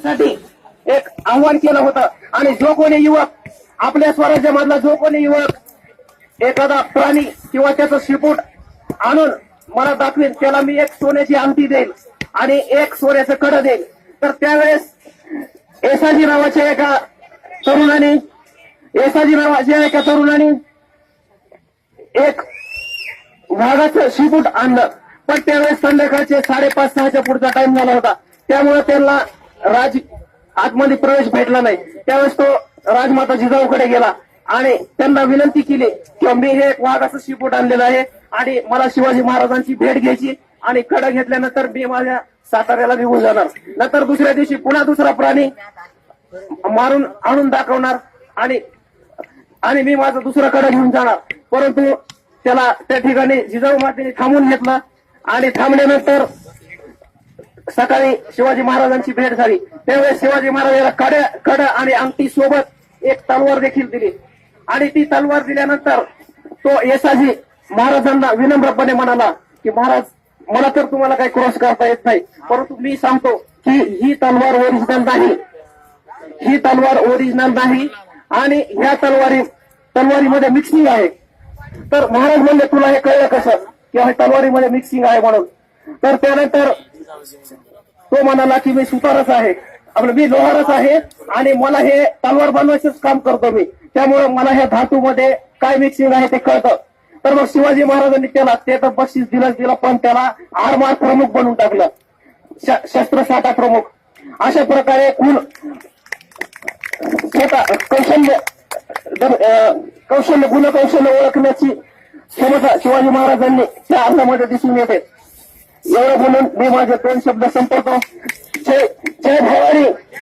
करण्यासाठी एक आव्हान केलं होतं. आणि जो कोणी युवक आपल्या स्वराज्यामधला जो कोणी युवक एखादा प्राणी किंवा त्याचं शिपूट आणून मला दाखवेल त्याला मी एक सोन्याची अंगठी देईल आणि एक सोन्याचं कडं देईल. तर त्यावेळेस येसाजी नावाच्या एका तरुणाने एक वाघाचं शिपूट आणलं. पण त्यावेळेस संध्याकाळचे 5:30-6च्या पुढचा टाइम झाला होता. त्यामुळे त्यांना आतमध्ये प्रवेश भेटला नाही. त्यावेळेस तो राजमाता जिजाऊकडे गेला आणि त्यांना विनंती केली की मी हे एक वाघाचं शिपूट आणलेलं आहे आणि मला शिवाजी महाराजांची भेट घ्यायची आणि कडा घेतल्यानंतर मी माझ्या साताऱ्याला निघून जाणार. नंतर दुसऱ्या दिवशी पुन्हा दुसरा प्राणी मारून आणून दाखवणार आणि मी माझं दुसरं कडा घेऊन जाणार. परंतु त्याला त्या ठिकाणी जिजाऊ मातेने थांबून घेतलं आणि थांबल्यानंतर सकाळी शिवाजी महाराजांची भेट झाली. त्यावेळेस शिवाजी महाराजांना कडा आणि अंगठी सोबत एक तलवार देखील दिली आणि ती तलवार दिल्यानंतर तो येसाजी महाराजांना विनम्रपणे म्हणाला की महाराज मला तर तुम्हाला काही क्रॉस करता येत नाही, परंतु मी सांगतो की ही तलवार ओरिजिनल नाही आणि ह्या तलवारीमध्ये मिक्सिंग आहे. तर महाराज म्हणले तुला हे कळलं कसं की हे तलवारीमध्ये मिक्सिंग आहे म्हणून. तर त्यानंतर तो म्हणाला की मी सुतारच आहे, मी लोहारच आहे आणि मला हे तलवार बनवायचंच काम करतो मी, त्यामुळे मला ह्या धातूमध्ये काय मिक्सिंग आहे ते कळतं. तर मग शिवाजी महाराजांनी त्याला ते तर बक्षीस दिलं पण त्याला आरमार प्रमुख बनवून टाकलं, शस्त्रसाठा प्रमुख. अशा प्रकारे गुणकौशल्य ओळखण्याची क्षमता शिवाजी महाराजांनी त्या अर्जामध्ये दिसून येते. एवढं बोलून मी माझे 2 शब्द संपवतो. जय भारत.